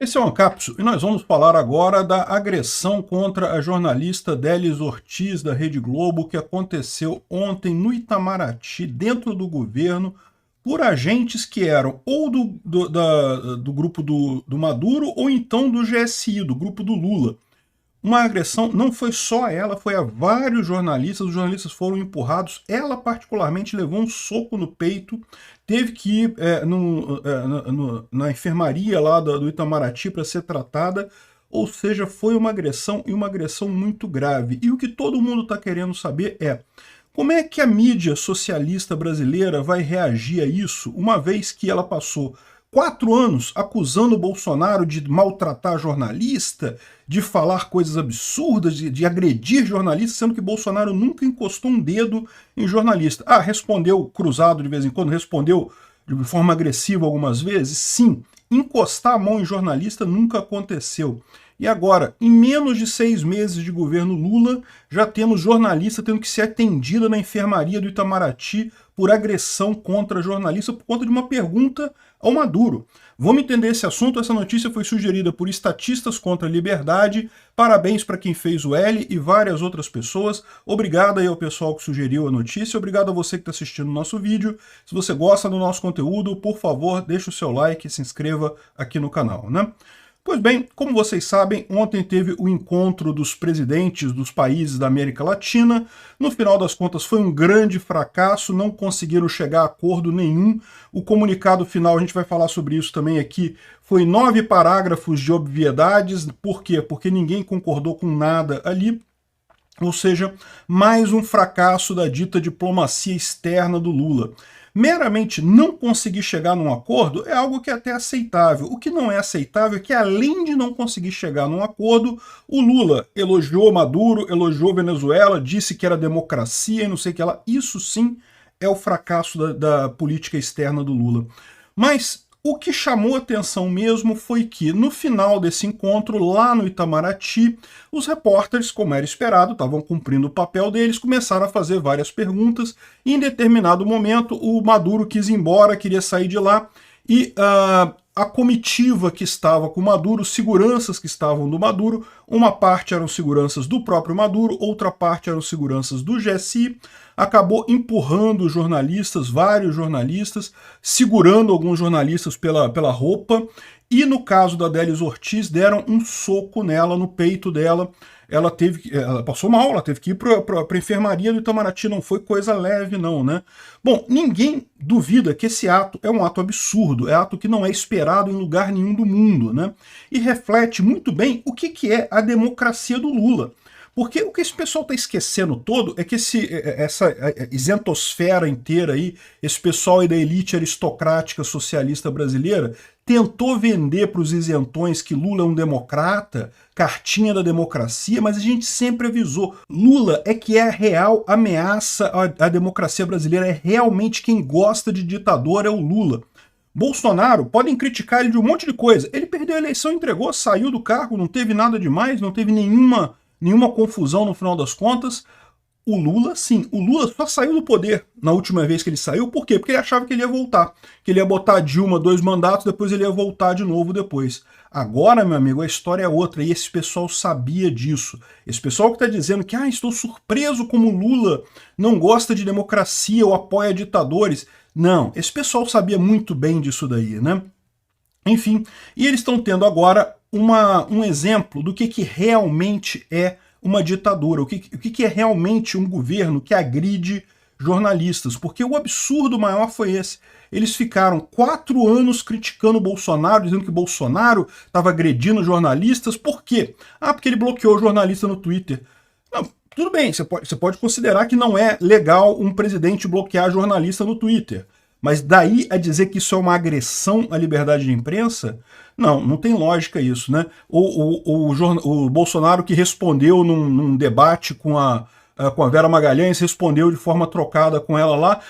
Esse é o Ancapsu e nós vamos falar agora da agressão contra a jornalista Délis Ortiz da Rede Globo que aconteceu ontem no Itamaraty, dentro do governo, por agentes que eram ou do grupo do Maduro ou então do GSI, do grupo do Lula. Uma agressão, não foi só a ela, foi a vários jornalistas, os jornalistas foram empurrados, ela particularmente levou um soco no peito, teve que ir na enfermaria lá do Itamaraty para ser tratada, ou seja, foi uma agressão e uma agressão muito grave. E o que todo mundo está querendo saber é, como é que a mídia socialista brasileira vai reagir a isso, uma vez que ela passou 4 anos acusando o Bolsonaro de maltratar jornalista, de falar coisas absurdas, de agredir jornalista, sendo que Bolsonaro nunca encostou um dedo em jornalista. Ah, respondeu cruzado de vez em quando, respondeu de forma agressiva algumas vezes? Sim. Encostar a mão em jornalista nunca aconteceu. E agora, em menos de 6 meses de governo Lula, já temos jornalista tendo que ser atendida na enfermaria do Itamaraty por agressão contra jornalista por conta de uma pergunta ao Maduro. Vamos entender esse assunto? Essa notícia foi sugerida por Estatistas contra a Liberdade. Parabéns para quem fez o L e várias outras pessoas. Obrigado aí ao pessoal que sugeriu a notícia. Obrigado a você que está assistindo o nosso vídeo. Se você gosta do nosso conteúdo, por favor, deixe o seu like e se inscreva aqui no canal, né? Pois bem, como vocês sabem, ontem teve o encontro dos presidentes dos países da América Latina. No final das contas foi um grande fracasso, não conseguiram chegar a acordo nenhum. O comunicado final, a gente vai falar sobre isso também aqui, foi 9 parágrafos de obviedades. Por quê? Porque ninguém concordou com nada ali. Ou seja, mais um fracasso da dita diplomacia externa do Lula. Meramente não conseguir chegar num acordo é algo que é até aceitável. O que não é aceitável é que, além de não conseguir chegar num acordo, o Lula elogiou Maduro, elogiou Venezuela, disse que era democracia e não sei o que lá. Isso sim é o fracasso da política externa do Lula. Mas o que chamou atenção mesmo foi que, no final desse encontro, lá no Itamaraty, os repórteres, como era esperado, estavam cumprindo o papel deles, começaram a fazer várias perguntas, e em determinado momento o Maduro quis ir embora, queria sair de lá, e a comitiva que estava com o Maduro, seguranças que estavam do Maduro, uma parte eram seguranças do próprio Maduro, outra parte eram seguranças do GSI, acabou empurrando os jornalistas, vários jornalistas, segurando alguns jornalistas pela roupa, e no caso da Délis Ortiz, deram um soco nela, no peito dela. Ela passou mal, ela teve que ir para a enfermaria do Itamaraty, não foi coisa leve não, né? Bom, ninguém duvida que esse ato é um ato absurdo, é ato que não é esperado em lugar nenhum do mundo, né? E reflete muito bem o que é a democracia do Lula. Porque o que esse pessoal está esquecendo todo é que essa isentosfera inteira aí, esse pessoal aí da elite aristocrática socialista brasileira, tentou vender para os isentões que Lula é um democrata, cartinha da democracia, mas a gente sempre avisou, Lula é que é a real ameaça à democracia brasileira, é realmente quem gosta de ditador é o Lula. Bolsonaro, podem criticar ele de um monte de coisa, ele perdeu a eleição, entregou, saiu do cargo, não teve nada demais, não teve nenhuma confusão no final das contas. O Lula, sim, o Lula só saiu do poder na última vez que ele saiu. Por quê? Porque ele achava que ele ia voltar, que ele ia botar a Dilma 2 mandatos, depois ele ia voltar de novo depois. Agora, meu amigo, a história é outra, e esse pessoal sabia disso. Esse pessoal que está dizendo que estou surpreso como o Lula não gosta de democracia ou apoia ditadores. Não, esse pessoal sabia muito bem disso daí, né? Enfim, e eles estão tendo agora um exemplo do que realmente é uma ditadura, o que é realmente um governo que agride jornalistas, porque o absurdo maior foi esse. Eles ficaram 4 anos criticando o Bolsonaro, dizendo que o Bolsonaro estava agredindo jornalistas. Por quê? Porque ele bloqueou o jornalista no Twitter. Não, tudo bem, você pode considerar que não é legal um presidente bloquear jornalista no Twitter. Mas daí a dizer que isso é uma agressão à liberdade de imprensa? Não tem lógica isso, né? O Bolsonaro que respondeu num debate com a Vera Magalhães, respondeu de forma trocada com ela lá,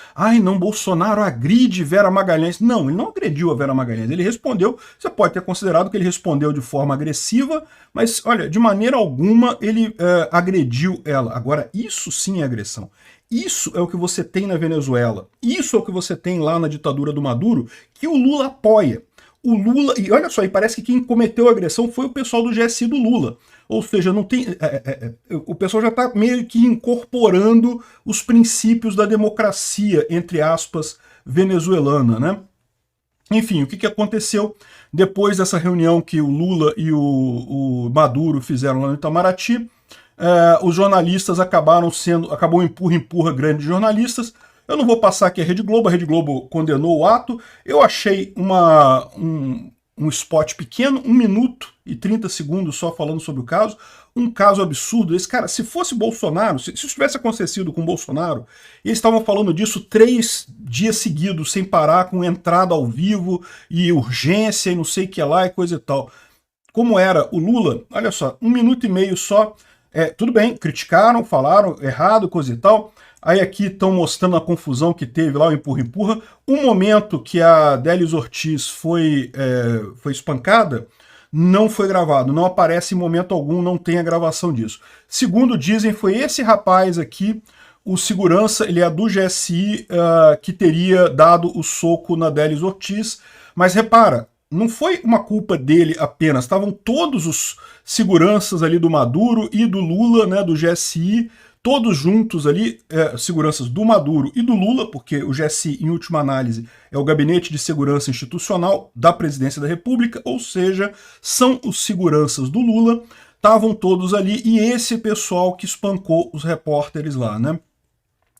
não, Bolsonaro agride Vera Magalhães. Não, ele não agrediu a Vera Magalhães, ele respondeu, você pode ter considerado que ele respondeu de forma agressiva, mas, olha, de maneira alguma ele agrediu ela. Agora, isso sim é agressão. Isso é o que você tem na Venezuela, isso é o que você tem lá na ditadura do Maduro, que o Lula apoia. o Lula, e olha só, e parece que quem cometeu a agressão foi o pessoal do GSI do Lula. Ou seja, não tem, o pessoal já está meio que incorporando os princípios da democracia, entre aspas, venezuelana, né? Enfim, o que aconteceu depois dessa reunião que o Lula e o Maduro fizeram lá no Itamaraty? Os jornalistas acabou empurra grande de jornalistas. Eu não vou passar aqui a Rede Globo condenou o ato. Eu achei um spot pequeno, 1 minuto e 30 segundos só falando sobre o caso, um caso absurdo. Esse cara, se fosse Bolsonaro, se isso tivesse acontecido com Bolsonaro, eles estavam falando disso 3 dias seguidos, sem parar, com entrada ao vivo e urgência e não sei o que lá e coisa e tal. Como era o Lula, olha só, 1 minuto e meio só, tudo bem, criticaram, falaram errado, coisa e tal. Aí aqui estão mostrando a confusão que teve lá, o empurra-empurra. O momento que a Délis Ortiz foi espancada, não foi gravado, não aparece em momento algum, não tem a gravação disso. Segundo dizem, foi esse rapaz aqui, o segurança, ele é do GSI, que teria dado o soco na Délis Ortiz, mas repara, não foi uma culpa dele apenas, estavam todos os seguranças ali do Maduro e do Lula, né, do GSI, todos juntos ali, seguranças do Maduro e do Lula, porque o GSI, em última análise, é o Gabinete de Segurança Institucional da Presidência da República, ou seja, são os seguranças do Lula, estavam todos ali, e esse pessoal que espancou os repórteres lá, né?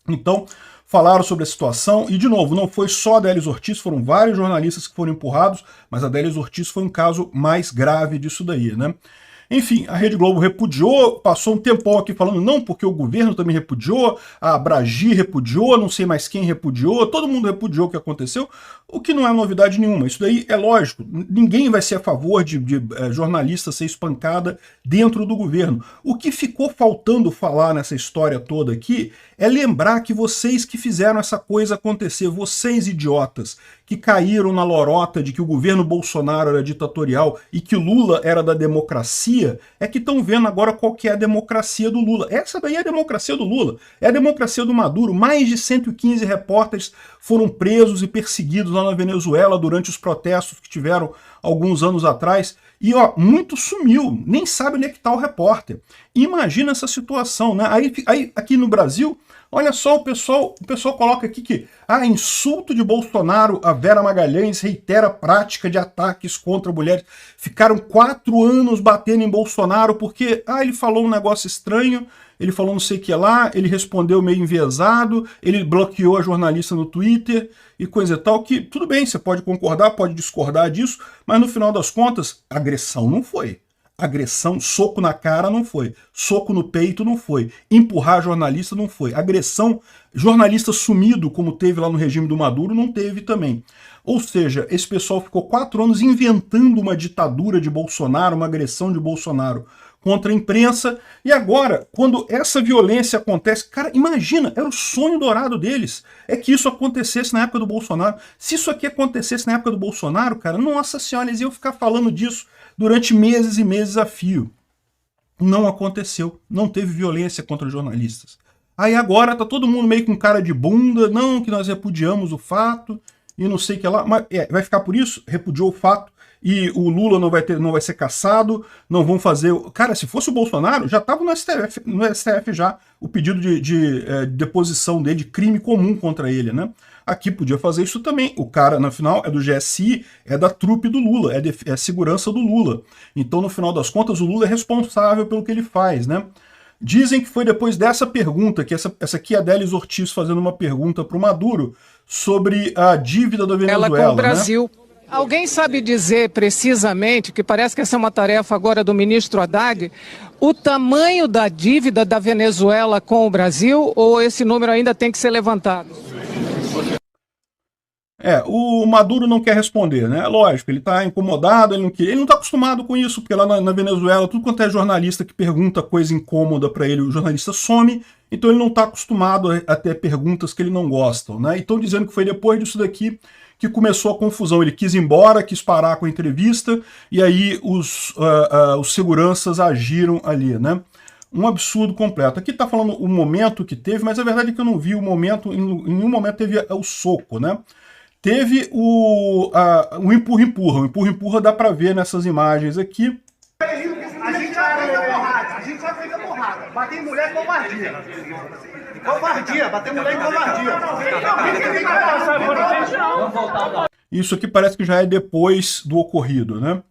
Então, falaram sobre a situação, e de novo, não foi só a Délis Ortiz, foram vários jornalistas que foram empurrados, mas a Délis Ortiz foi um caso mais grave disso daí, né? Enfim, a Rede Globo repudiou, passou um tempão aqui falando, não, porque o governo também repudiou, a Abragi repudiou, não sei mais quem repudiou, todo mundo repudiou o que aconteceu, o que não é novidade nenhuma. Isso daí é lógico, ninguém vai ser a favor de jornalista ser espancada dentro do governo. O que ficou faltando falar nessa história toda aqui é lembrar que vocês que fizeram essa coisa acontecer, vocês idiotas, que caíram na lorota de que o governo Bolsonaro era ditatorial e que o Lula era da democracia, é que estão vendo agora qual que é a democracia do Lula. Essa daí é a democracia do Lula, é a democracia do Maduro. Mais de 115 repórteres foram presos e perseguidos lá na Venezuela durante os protestos que tiveram alguns anos atrás. E ó, muito sumiu, nem sabe onde é que está o repórter. Imagina essa situação, né? Aí aqui no Brasil, olha só, o pessoal coloca aqui que insulto de Bolsonaro a Vera Magalhães reitera a prática de ataques contra mulheres. Ficaram 4 anos batendo em Bolsonaro porque ele falou um negócio estranho, ele falou não sei o que lá, ele respondeu meio enviesado, ele bloqueou a jornalista no Twitter e coisa e tal, que tudo bem, você pode concordar, pode discordar disso, mas no final das contas, agressão não foi. Agressão, soco na cara não foi, soco no peito não foi, empurrar jornalista não foi, agressão, jornalista sumido, como teve lá no regime do Maduro, não teve também. Ou seja, esse pessoal ficou 4 anos inventando uma ditadura de Bolsonaro, uma agressão de Bolsonaro contra a imprensa, e agora, quando essa violência acontece, cara, imagina, era o sonho dourado deles, é que isso acontecesse na época do Bolsonaro. Se isso aqui acontecesse na época do Bolsonaro, cara, nossa senhora, eles iam ficar falando disso durante meses e meses a fio. Não aconteceu, não teve violência contra jornalistas. Aí agora tá todo mundo meio com cara de bunda, não, que nós repudiamos o fato, e não sei o que lá, mas vai ficar por isso, repudiou o fato, e o Lula não vai ser cassado, não vão fazer... Cara, se fosse o Bolsonaro, já estava no STF já, o pedido de deposição dele, de crime comum contra ele, né? Aqui podia fazer isso também. O cara, no final, é do GSI, é da trupe do Lula, é a segurança do Lula. Então, no final das contas, o Lula é responsável pelo que ele faz, né? Dizem que foi depois dessa pergunta, que essa aqui é a Délis Ortiz fazendo uma pergunta para o Maduro sobre a dívida da Venezuela. Ela com o Brasil. Né? Alguém sabe dizer precisamente, que parece que essa é uma tarefa agora do ministro Haddad, o tamanho da dívida da Venezuela com o Brasil, ou esse número ainda tem que ser levantado? O Maduro não quer responder, né? Lógico, ele está incomodado, ele não está acostumado com isso, porque lá na Venezuela, tudo quanto é jornalista que pergunta coisa incômoda para ele, o jornalista some, então ele não está acostumado a ter perguntas que ele não gosta, né? E estão dizendo que foi depois disso daqui que começou a confusão. Ele quis ir embora, quis parar com a entrevista, e aí os seguranças agiram ali, né? Um absurdo completo. Aqui está falando o momento que teve, mas a verdade é que eu não vi o momento, em nenhum momento teve o soco, né? Teve o empurra-empurra. O empurra-empurra dá para ver nessas imagens aqui. A gente só fica porrada. A gente só fica porrada. Bater em mulher é covardia. Covardia. Bater mulher é covardia. Isso aqui parece que já é depois do ocorrido, né?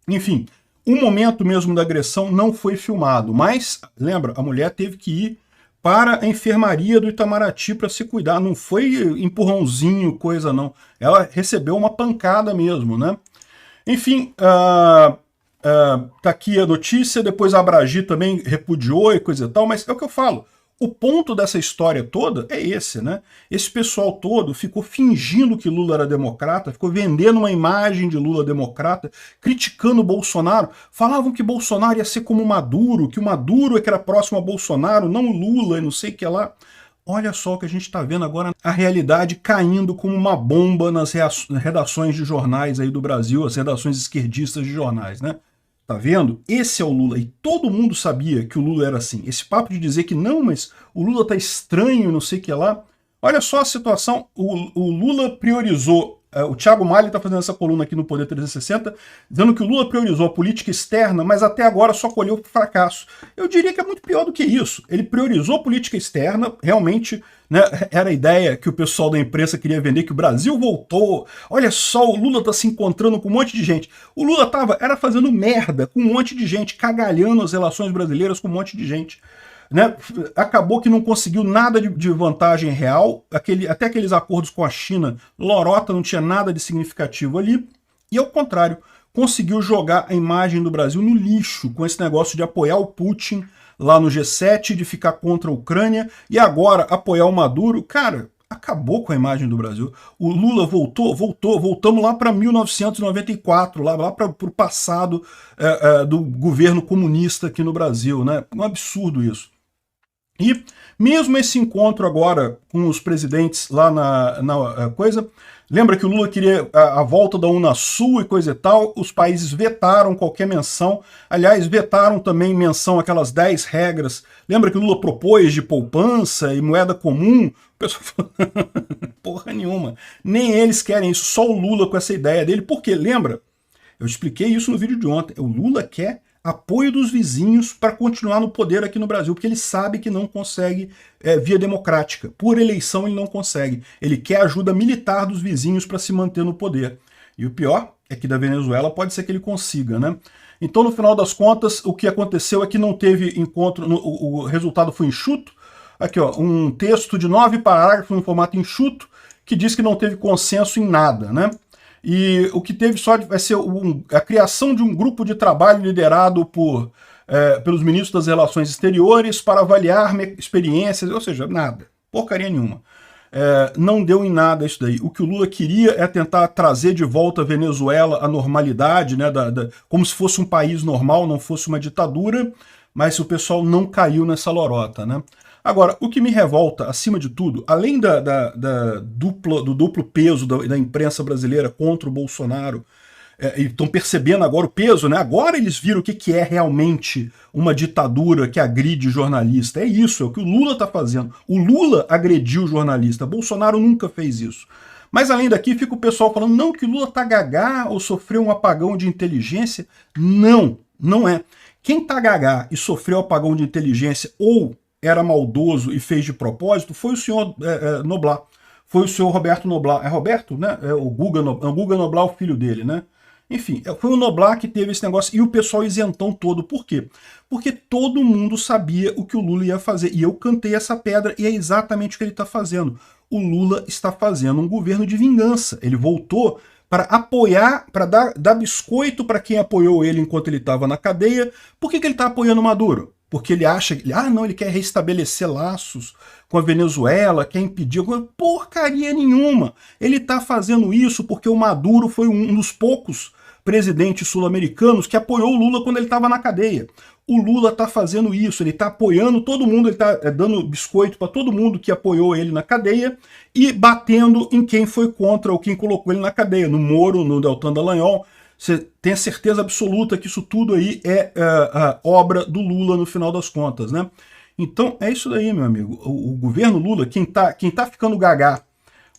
Enfim, o momento mesmo da agressão não foi filmado, mas, lembra, a mulher teve que ir para a enfermaria do Itamaraty para se cuidar, não foi empurrãozinho, coisa não. Ela recebeu uma pancada mesmo, né? Enfim, tá aqui a notícia, depois a Abragi também repudiou e coisa e tal, mas é o que eu falo. O ponto dessa história toda é esse, né? Esse pessoal todo ficou fingindo que Lula era democrata, ficou vendendo uma imagem de Lula democrata, criticando o Bolsonaro. Falavam que Bolsonaro ia ser como Maduro, que o Maduro é que era próximo a Bolsonaro, não o Lula e não sei o que lá. Olha só o que a gente está vendo agora, a realidade caindo como uma bomba nas redações de jornais aí do Brasil, as redações esquerdistas de jornais, né? Tá vendo? Esse é o Lula. E todo mundo sabia que o Lula era assim. Esse papo de dizer que não, mas o Lula tá estranho, não sei o que lá. Olha só a situação. O Lula priorizou... O Thiago Malha está fazendo essa coluna aqui no Poder 360, dizendo que o Lula priorizou a política externa, mas até agora só colheu fracasso. Eu diria que é muito pior do que isso. Ele priorizou a política externa, realmente, né, era a ideia que o pessoal da imprensa queria vender, que o Brasil voltou. Olha só, o Lula está se encontrando com um monte de gente. O Lula era fazendo merda com um monte de gente, cagalhando as relações brasileiras com um monte de gente. Né? Acabou que não conseguiu nada de vantagem real, até aqueles acordos com a China, lorota, não tinha nada de significativo ali, e ao contrário, conseguiu jogar a imagem do Brasil no lixo, com esse negócio de apoiar o Putin lá no G7, de ficar contra a Ucrânia, e agora apoiar o Maduro. Cara, acabou com a imagem do Brasil. O Lula voltamos lá para 1994, lá para o passado do governo comunista aqui no Brasil, né? Um absurdo isso. E mesmo esse encontro agora com os presidentes lá na coisa, lembra que o Lula queria a volta da Unasul e coisa e tal, os países vetaram qualquer menção, aliás, vetaram também menção aquelas 10 regras, lembra que o Lula propôs de poupança e moeda comum? O pessoal falou, porra nenhuma, nem eles querem isso, só o Lula com essa ideia dele, porque lembra, eu expliquei isso no vídeo de ontem, o Lula quer apoio dos vizinhos para continuar no poder aqui no Brasil, porque ele sabe que não consegue via democrática. Por eleição ele não consegue. Ele quer ajuda militar dos vizinhos para se manter no poder. E o pior é que da Venezuela pode ser que ele consiga, né? Então, no final das contas, o que aconteceu é que não teve encontro, o resultado foi enxuto. Aqui, ó, um texto de 9 parágrafos no formato enxuto, que diz que não teve consenso em nada, né? E o que teve só vai ser a criação de um grupo de trabalho liderado pelos ministros das Relações Exteriores para avaliar experiências, ou seja, nada, porcaria nenhuma. Não deu em nada isso daí. O que o Lula queria é tentar trazer de volta a Venezuela à normalidade, né, como se fosse um país normal, não fosse uma ditadura, mas o pessoal não caiu nessa lorota, né? Agora, o que me revolta, acima de tudo, além do duplo peso da imprensa brasileira contra o Bolsonaro, e estão percebendo agora o peso, né? Agora eles viram o que é realmente uma ditadura que agride jornalista. É isso, é o que o Lula está fazendo. O Lula agrediu o jornalista, Bolsonaro nunca fez isso. Mas além daqui fica o pessoal falando, não, que o Lula está gagá ou sofreu um apagão de inteligência. Não, não é. Quem está gagá e sofreu apagão de inteligência ou era maldoso e fez de propósito, foi o senhor Noblat. Foi o senhor Roberto Noblat. É Roberto, né? É o Guga Noblat, o filho dele, né? Enfim, foi o Noblat que teve esse negócio e o pessoal isentão todo. Por quê? Porque todo mundo sabia o que o Lula ia fazer. E eu cantei essa pedra e é exatamente o que ele está fazendo. O Lula está fazendo um governo de vingança. Ele voltou para apoiar, para dar biscoito para quem apoiou ele enquanto ele estava na cadeia. Por que ele está apoiando o Maduro? Porque ele acha que, ele quer restabelecer laços com a Venezuela, quer impedir porcaria nenhuma. Ele está fazendo isso porque o Maduro foi um dos poucos presidentes sul-americanos que apoiou o Lula quando ele estava na cadeia. O Lula está fazendo isso, ele está apoiando todo mundo, ele está dando biscoito para todo mundo que apoiou ele na cadeia e batendo em quem foi contra ou quem colocou ele na cadeia, no Moro, no Deltan Dallagnol. Você tem a certeza absoluta que isso tudo aí é obra do Lula no final das contas, né? Então é isso daí, meu amigo. O governo Lula, quem tá ficando gagá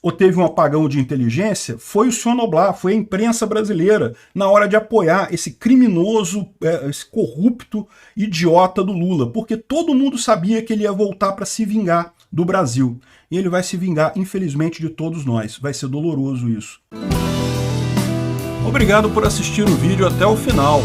ou teve um apagão de inteligência, foi o senhor Noblar, foi a imprensa brasileira, na hora de apoiar esse criminoso, esse corrupto idiota do Lula, porque todo mundo sabia que ele ia voltar para se vingar do Brasil. E ele vai se vingar, infelizmente, de todos nós. Vai ser doloroso isso. Obrigado por assistir o vídeo até o final.